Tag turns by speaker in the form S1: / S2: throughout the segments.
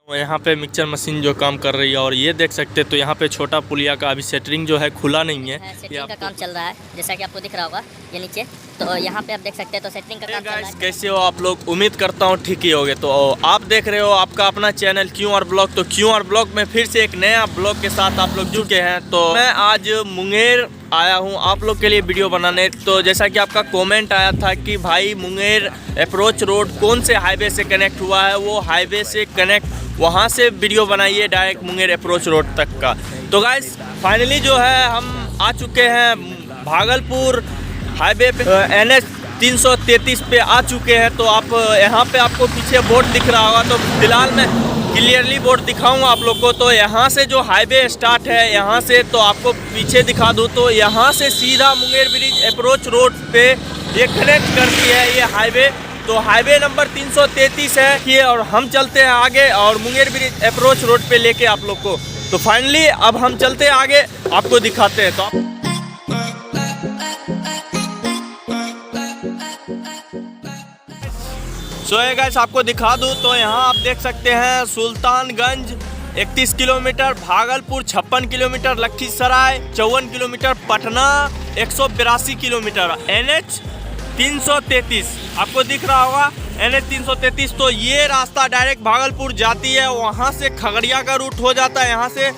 S1: यहाँ पे mixture machine जो काम कर रही है और ये देख सकते हैं तो यहाँ पे छोटा पुलिया का अभी सेटरिंग जो है खुला नहीं है।
S2: सेटरिंग का काम चल रहा है, जैसा कि आपको दिख रहा होगा ये नीचे। तो यहाँ पे आप देख सकते हैं तो सेटरिंग का काम चल रहा है।
S1: कैसे हो आप लोग? उम्मीद करता हूँ ठीक ही होगे। तो आप देख रहे हो आपका अपना चैनल क्यूआर ब्लॉग। तो क्यूआर ब्लॉग में फिर से एक नया ब्लॉग के साथ आप लोग जुड़ के हैं। तो मैं आज मुंगेर आया हूँ आप लोग के लिए वीडियो बनाने। तो जैसा कि आपका कमेंट आया था कि भाई मुंगेर अप्रोच रोड कौन से हाईवे से कनेक्ट हुआ है, वो हाईवे से कनेक्ट वहाँ से वीडियो बनाइए डायरेक्ट मुंगेर अप्रोच रोड तक का। तो गाइस फाइनली जो है हम आ चुके हैं भागलपुर हाईवे पे, NH 333 पे आ चुके हैं। तो आप यहाँ पे आपको पीछे बोर्ड दिख रहा होगा, तो फिलहाल मैं क्लियरली बोर्ड दिखाऊंगा आप लोग को। तो यहाँ से जो हाईवे स्टार्ट है यहाँ से, तो आपको पीछे दिखा दूँ तो यहाँ से सीधा मुंगेर ब्रिज अप्रोच रोड पे ये कनेक्ट करती है ये हाईवे। तो हाईवे नंबर 333 है ये, और हम चलते हैं आगे और मुंगेर ब्रिज अप्रोच रोड पे लेके आप लोग को। तो फाइनली अब हम चलते हैं आगे, आपको दिखाते हैं। तो गाइस आपको दिखा दूं तो यहाँ आप देख सकते हैं Sultanganj 31 kilometre, Bhagalpur 56 kilometre, Lakhisarai 54 kilometre, Patna 182 kilometre, NH 333 आपको दिख रहा होगा NH 333। तो ये रास्ता डायरेक्ट भागलपुर जाती है, वहाँ से खगड़िया का रूट हो जाता है, यहाँ से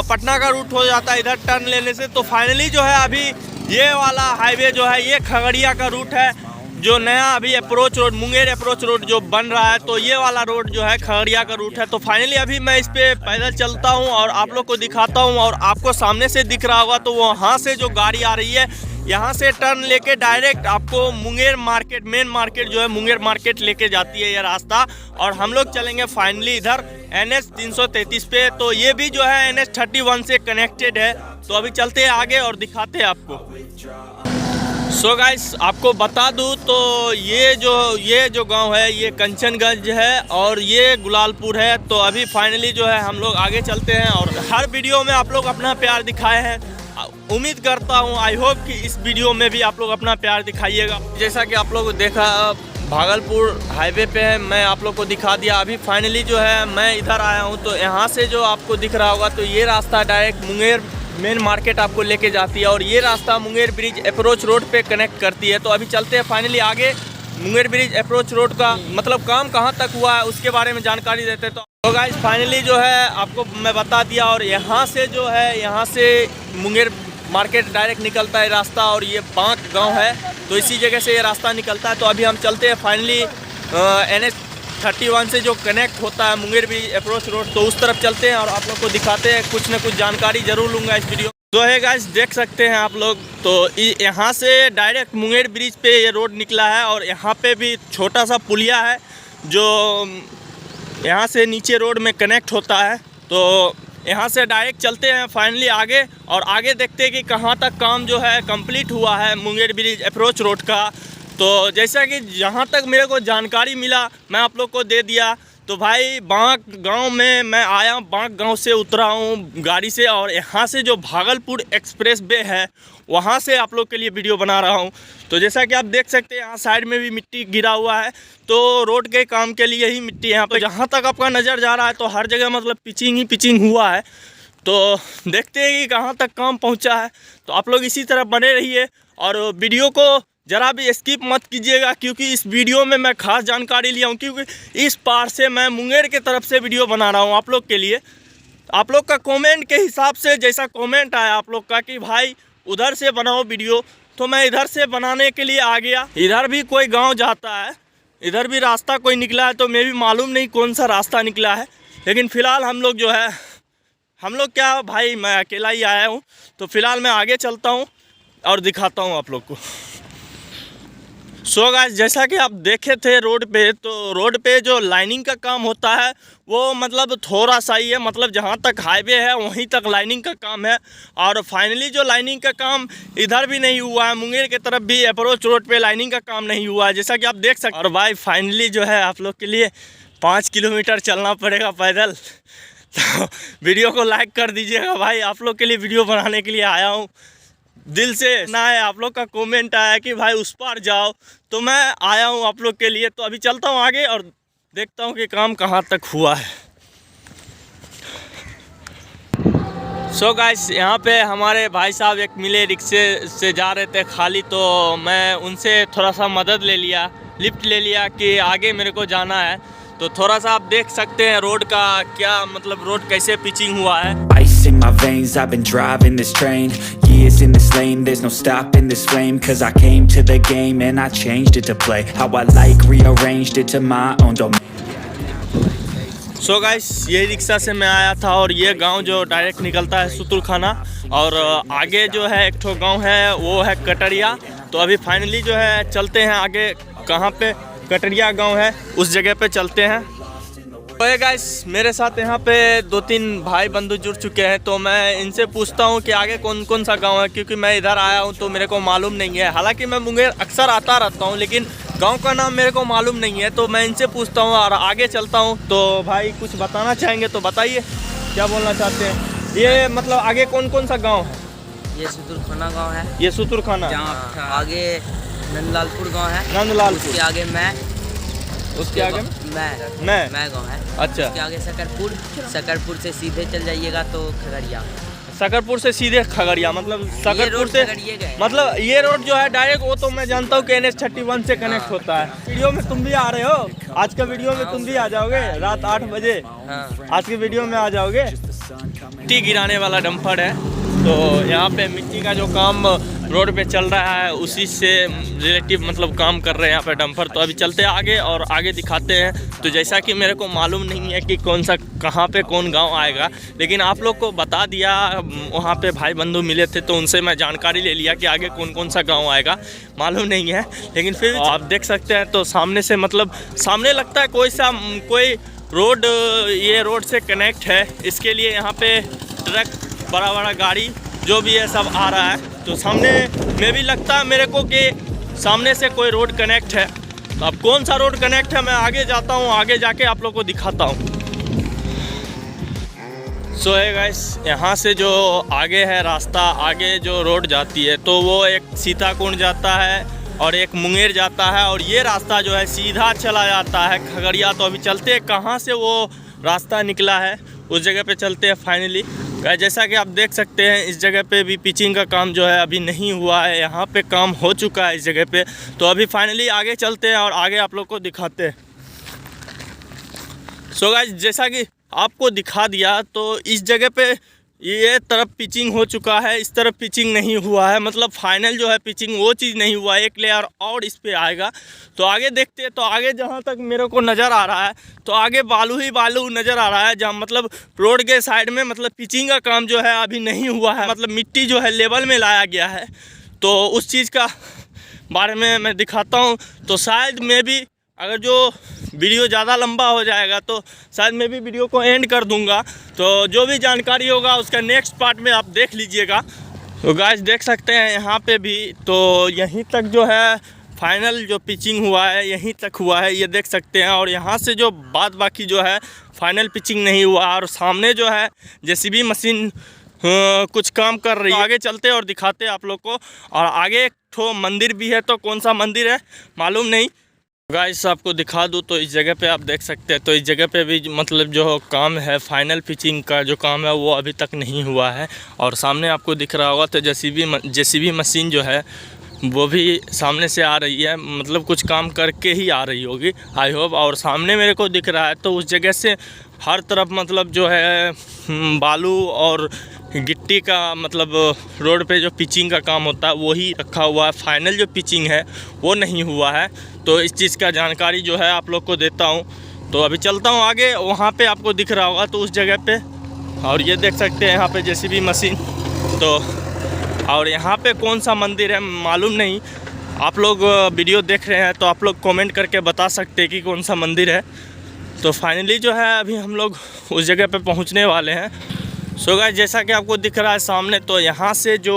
S1: पटना का रूट हो जाता है इधर टर्न लेने से। तो फाइनली जो है अभी ये वाला हाईवे जो है ये खगड़िया का रूट है, जो नया अभी approach road Munger approach road जो बन रहा है। तो ये वाला रोड जो है खगड़िया का रूट है। तो फाइनली अभी मैं इस पे पैदल चलता हूँ और आप लोग को दिखाता हूँ। और आपको सामने से दिख रहा होगा तो वहाँ से जो गाड़ी आ रही है यहाँ से टर्न लेके डायरेक्ट आपको मुंगेर मार्केट, मेन मार्केट जो है मुंगेर मार्केट लेके जाती है ये रास्ता। और हम लोग चलेंगे फाइनली इधर NH 333 पे। तो ये भी जो है NH 31 से कनेक्टेड है। तो अभी चलते हैं आगे और दिखाते हैं आपको। सो गाइस आपको बता दूं तो ये जो गांव है ये कंचनगंज है और ये गुलालपुर है। तो अभी फाइनली जो है हम लोग आगे चलते हैं और हर वीडियो में आप लोग अपना प्यार दिखाए हैं। उम्मीद करता हूं, आई होप कि इस वीडियो में भी आप लोग अपना प्यार दिखाइएगा। जैसा कि आप लोग देखा भागलपुर हाईवे पे है, मैं आप लोग को दिखा दिया। अभी फाइनली जो है मैं इधर आया हूँ। तो यहाँ से जो आपको दिख रहा होगा तो ये रास्ता डायरेक्ट मुंगेर मेन मार्केट आपको लेके जाती है और ये रास्ता मुंगेर ब्रिज अप्रोच रोड पे कनेक्ट करती है। तो अभी चलते हैं फाइनली आगे, मुंगेर ब्रिज अप्रोच रोड का मतलब काम कहाँ तक हुआ है उसके बारे में जानकारी देते। तो गाइस फाइनली जो है आपको मैं बता दिया। और यहाँ से जो है यहाँ से मुंगेर मार्केट डायरेक्ट निकलता है रास्ता, और ये बांक गाँव है तो इसी जगह से ये रास्ता निकलता है। तो अभी हम चलते हैं फाइनली NH 31 से जो कनेक्ट होता है मुंगेर ब्रिज अप्रोच रोड, तो उस तरफ चलते हैं और आप लोग को दिखाते हैं। कुछ ना कुछ जानकारी जरूर लूँगा इस वीडियो। तो है गाइस देख सकते हैं आप लोग, तो यहाँ से डायरेक्ट मुंगेर ब्रिज पे ये रोड निकला है और यहाँ पे भी छोटा सा पुलिया है जो यहाँ से नीचे रोड में कनेक्ट होता है। तो यहाँ से डायरेक्ट चलते हैं फाइनली आगे और आगे देखते हैं कि कहाँ तक काम जो है कंप्लीट हुआ है मुंगेर ब्रिज अप्रोच रोड का। तो जैसा कि जहाँ तक मेरे को जानकारी मिला मैं आप लोग को दे दिया। तो भाई बांक गांव में मैं आया, बांक गांव से उतरा हूँ गाड़ी से और यहाँ से जो भागलपुर एक्सप्रेस वे है वहाँ से आप लोग के लिए वीडियो बना रहा हूँ। तो जैसा कि आप देख सकते हैं यहाँ साइड में भी मिट्टी गिरा हुआ है, तो रोड के काम के लिए ही मिट्टी यहाँ पे जहाँ तक आपका नज़र जा रहा है तो हर जगह मतलब पिचिंग ही पिचिंग हुआ है। तो देखते हैं कि कहाँ तक काम पहुँचा है। तो आप लोग इसी तरह बने रहिए और वीडियो को ज़रा भी स्किप मत कीजिएगा, क्योंकि इस वीडियो में मैं खास जानकारी लिया हूँ। क्योंकि इस पार से मैं मुंगेर के तरफ से वीडियो बना रहा हूँ आप लोग के लिए। आप लोग का कमेंट के हिसाब से जैसा कमेंट आया आप लोग का कि भाई उधर से बनाओ वीडियो, तो मैं इधर से बनाने के लिए आ गया। इधर भी कोई गांव जाता है, इधर भी रास्ता कोई निकला है, तो मैं भी मालूम नहीं कौन सा रास्ता निकला है। लेकिन फ़िलहाल हम लोग जो है क्या भाई मैं अकेला ही आया हूँ। तो फ़िलहाल मैं आगे चलता हूँ और दिखाता हूँ आप लोग को। सो गाइस जैसा कि आप देखे थे रोड पे, तो रोड पे जो लाइनिंग का काम होता है वो मतलब थोड़ा सा ही है, मतलब जहाँ तक हाईवे है वहीं तक लाइनिंग का काम है। और फाइनली जो लाइनिंग का काम इधर भी नहीं हुआ है, मुंगेर के तरफ भी अप्रोच रोड पे लाइनिंग का काम नहीं हुआ है, जैसा कि आप देख सकते हैं। और भाई फाइनली जो है आप लोग के लिए 5 किलोमीटर चलना पड़ेगा पैदल। तो वीडियो को लाइक कर दीजिएगा भाई, आप लोग के लिए वीडियो बनाने के लिए आया हूँ दिल से ना है। आप लोग का कमेंट आया कि भाई उस पार जाओ, तो मैं आया हूँ आप लोग के लिए। तो अभी चलता हूँ आगे और देखता हूँ कि काम कहाँ तक हुआ है। सो गाइस यहाँ पे हमारे भाई साहब एक मिले, रिक्शे से जा रहे थे खाली, तो मैं उनसे थोड़ा सा मदद ले लिया, लिफ्ट ले लिया कि आगे मेरे को जाना है। तो थोड़ा सा आप देख सकते हैं रोड का क्या मतलब रोड कैसे पिचिंग हुआ है।
S3: Ice in my veins, I've been driving this train. Years in this lane, there's no stopping this flame. Cause I came to the game and I changed it to play how I like, rearranged it to my own domain.
S1: So guys ये rickshaw से मैं आया था और ये गांव जो direct निकलता है सुतुरखाना, और आगे जो है एक ठो गांव है वो है कटरिया। तो अभी फाइनली जो है चलते हैं आगे, कहाँ पे कटरिया गांव है उस जगह पे चलते हैं। तो ये गाइस मेरे साथ यहाँ पे 2-3 भाई बंधु जुड़ चुके हैं, तो मैं इनसे पूछता हूँ कि आगे कौन कौन सा गांव है, क्योंकि मैं इधर आया हूँ तो मेरे को मालूम नहीं है। हालांकि मैं मुंगेर अक्सर आता रहता हूँ लेकिन गांव का नाम मेरे को मालूम नहीं है, तो मैं इनसे पूछता हूँ और आगे चलता हूँ। तो भाई कुछ बताना चाहेंगे तो बताइए, क्या बोलना चाहते हैं। ये मतलब आगे कौन कौन सा गाँव है?
S4: ये सुतुरखाना गांव है।
S1: ये सुतुरखाना,
S4: जहाँ आगे नंदलालपुर गांव है।
S1: नंदलालपुर,
S4: उसके आगे
S1: उसके आगे
S4: मैं गांव है।
S1: अच्छा,
S4: उसके आगे सकरपुर से सीधे चल जाइएगा तो खगड़िया।
S1: सकरपुर से सीधे खगड़िया, मतलब सकरपुर से
S4: खगड़िया गए।
S1: मतलब ये रोड जो है डायरेक्ट, वो तो मैं जानता हूँ कि NH31 से कनेक्ट होता है। वीडियो में तुम भी आ रहे हो, आज का वीडियो में तुम भी आ जाओगे रात 8 बजे। आज के वीडियो में आ जाओगे। मिट्टी गिराने वाला डंपर है, तो यहाँ पे मिट्टी का जो काम रोड पे चल रहा है उसी से रिलेटिव मतलब काम कर रहे हैं यहाँ पे डंपर। तो अभी चलते हैं आगे और आगे दिखाते हैं। तो जैसा कि मेरे को मालूम नहीं है कि कौन सा कहाँ पे कौन गांव आएगा, लेकिन आप लोग को बता दिया, वहाँ पे भाई बंधु मिले थे तो उनसे मैं जानकारी ले लिया कि आगे कौन कौन सा गाँव आएगा, मालूम नहीं है। लेकिन फिर आप देख सकते हैं तो सामने से मतलब सामने लगता है कोई रोड, ये रोड से कनेक्ट है। इसके लिए यहाँ पे ट्रक, बड़ा बड़ा गाड़ी जो भी है सब आ रहा है। तो सामने में भी लगता है मेरे को कि सामने से कोई रोड कनेक्ट है। तो अब कौन सा रोड कनेक्ट है मैं आगे जाता हूँ, आगे जाके आप लोग को दिखाता हूँ। सो है गाइस, यहाँ से जो आगे है रास्ता, आगे जो रोड जाती है तो वो एक सीताकुंड जाता है और एक मुंगेर जाता है, और ये रास्ता जो है सीधा चला जाता है खगड़िया। तो अभी चलते हैं कहाँ से वो रास्ता निकला है उस जगह पे चलते हैं फाइनली। जैसा कि आप देख सकते हैं इस जगह पे भी पिचिंग का काम जो है अभी नहीं हुआ है, यहाँ पे काम हो चुका है इस जगह पे। तो अभी फाइनली आगे चलते हैं और आगे आप लोग को दिखाते हैं। सो गाइस जैसा कि आपको दिखा दिया तो इस जगह पे ये तरफ पिचिंग हो चुका है, इस तरफ पिचिंग नहीं हुआ है। मतलब फाइनल जो है पिचिंग वो चीज़ नहीं हुआ है, एक लेयर और इस पे आएगा। तो आगे देखते हैं, तो आगे जहाँ तक मेरे को नज़र आ रहा है तो आगे बालू ही बालू नज़र आ रहा है, जहाँ मतलब रोड के साइड में मतलब पिचिंग का काम जो है अभी नहीं हुआ है। मतलब मिट्टी जो है लेवल में लाया गया है, तो उस चीज़ का बारे में मैं दिखाता हूँ। तो शायद मैं भी अगर जो वीडियो ज़्यादा लंबा हो जाएगा तो शायद मैं भी वीडियो को एंड कर दूंगा। तो जो भी जानकारी होगा उसका नेक्स्ट पार्ट में आप देख लीजिएगा। तो गाइस देख सकते हैं यहाँ पे भी, तो यहीं तक जो है फाइनल जो पिचिंग हुआ है यहीं तक हुआ है, ये देख सकते हैं। और यहाँ से जो बाद बाकी जो है फाइनल पिचिंग नहीं हुआ। और सामने जो है JCB मशीन कुछ काम कर रही है। आगे चलते और दिखाते हैं आप लोग को। और आगे एक ठो मंदिर भी है, तो कौन सा मंदिर है मालूम नहीं। गाइस आपको दिखा दूँ तो इस जगह पे आप देख सकते हैं, तो इस जगह पे भी मतलब जो काम है फाइनल पिचिंग का जो काम है वो अभी तक नहीं हुआ है। और सामने आपको दिख रहा होगा तो JCB मशीन जो है वो भी सामने से आ रही है, मतलब कुछ काम करके ही आ रही होगी आई होप। और सामने मेरे को दिख रहा है तो उस जगह से हर तरफ मतलब जो है बालू और गिट्टी का मतलब रोड पे जो पिचिंग का काम होता है वही रखा हुआ है। फाइनल जो पिचिंग है वो नहीं हुआ है। तो इस चीज़ का जानकारी जो है आप लोग को देता हूँ। तो अभी चलता हूँ आगे, वहाँ पे आपको दिख रहा होगा तो उस जगह पे। और ये देख सकते हैं यहाँ पे JCB मशीन। तो और यहाँ पे कौन सा मंदिर है मालूम नहीं, आप लोग वीडियो देख रहे हैं तो आप लोग कमेंट करके बता सकते हैं कि कौन सा मंदिर है। तो फाइनली जो है अभी हम लोग उस जगह पे पहुँचने वाले हैं। सो गाइस जैसा कि आपको दिख रहा है सामने, तो यहाँ से जो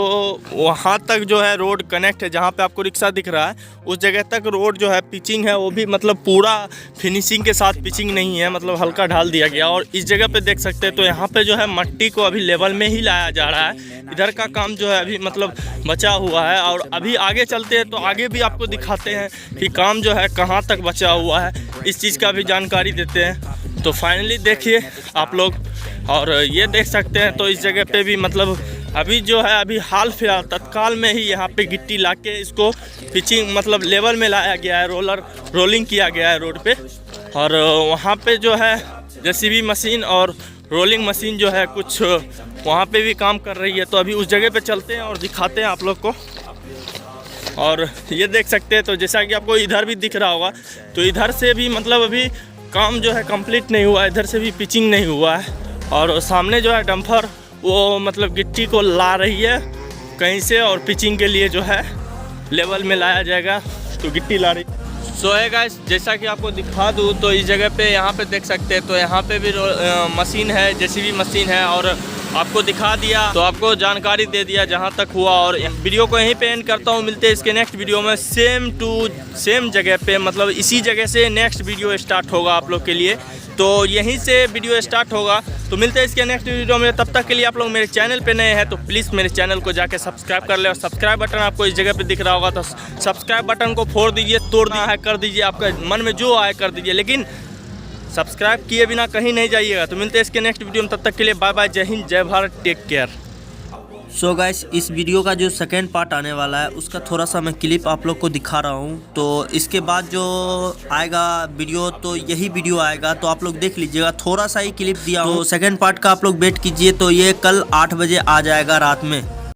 S1: वहाँ तक जो है रोड कनेक्ट है, जहाँ पे आपको रिक्शा दिख रहा है उस जगह तक रोड जो है पिचिंग है वो भी मतलब पूरा फिनिशिंग के साथ पिचिंग नहीं है, मतलब हल्का ढाल दिया गया। और इस जगह पे देख सकते हैं तो यहाँ पे जो है मट्टी को अभी लेवल में ही लाया जा रहा है। इधर का काम जो है अभी मतलब बचा हुआ है। और अभी आगे चलते हैं तो आगे भी आपको दिखाते हैं कि काम जो है कहाँ तक बचा हुआ है, इस चीज़ का भी जानकारी देते हैं। तो फाइनली देखिए आप लोग, और ये देख सकते हैं। तो इस जगह पे भी मतलब अभी जो है अभी हाल फिलहाल तत्काल में ही यहाँ पे गिट्टी लाके इसको पिचिंग मतलब लेवल में लाया गया है, रोलिंग किया गया है रोड पे। और वहाँ पे जो है जेसीबी मशीन और रोलिंग मशीन जो है कुछ वहाँ पे भी काम कर रही है। तो अभी उस जगह पे चलते हैं और दिखाते हैं आप लोग को। और ये देख सकते हैं, तो जैसा कि आपको इधर भी दिख रहा होगा, तो इधर से भी मतलब अभी काम जो है कंप्लीट नहीं हुआ है, इधर से भी पिचिंग नहीं हुआ है। और सामने जो है डंपर वो मतलब गिट्टी को ला रही है कहीं से, और पिचिंग के लिए जो है लेवल में लाया जाएगा, तो गिट्टी ला रही। सो है गाइस, जैसा कि आपको दिखा दूँ तो इस जगह पे यहाँ पे देख सकते हैं, तो यहाँ पे भी मशीन है, जेसीबी मशीन है, और आपको दिखा दिया, तो आपको जानकारी दे दिया जहाँ तक हुआ। और वीडियो को यहीं पे एंड करता हूँ। मिलते हैं इसके नेक्स्ट वीडियो में सेम टू सेम जगह पे, मतलब इसी जगह से नेक्स्ट वीडियो स्टार्ट होगा आप लोग के लिए। तो यहीं से वीडियो स्टार्ट होगा। तो मिलते हैं इसके नेक्स्ट वीडियो में। तब तक के लिए आप लोग मेरे चैनल पे नए हैं तो प्लीज़ मेरे चैनल को जाके सब्सक्राइब कर ले। और सब्सक्राइब बटन आपको इस जगह पे दिख रहा होगा, तो सब्सक्राइब बटन को फोड़ दीजिए, तोड़ दिया है, कर दीजिए, आपका मन में जो आए कर दीजिए, लेकिन सब्सक्राइब किए बिना कहीं नहीं जाइएगा। तो मिलते हैं इसके नेक्स्ट वीडियो में। तब तक के लिए बाय बाय, जय हिंद, जय Bharat, take care.
S4: So guys, इस वीडियो का जो सेकेंड पार्ट आने वाला है उसका थोड़ा सा मैं क्लिप आप लोग को दिखा रहा हूँ। तो इसके बाद जो आएगा वीडियो, तो यही वीडियो आएगा, तो आप लोग देख लीजिएगा। थोड़ा सा ही क्लिप दिया हूँ, तो सेकेंड पार्ट का आप लोग वेट कीजिए। तो ये कल 8 बजे आ जाएगा रात में।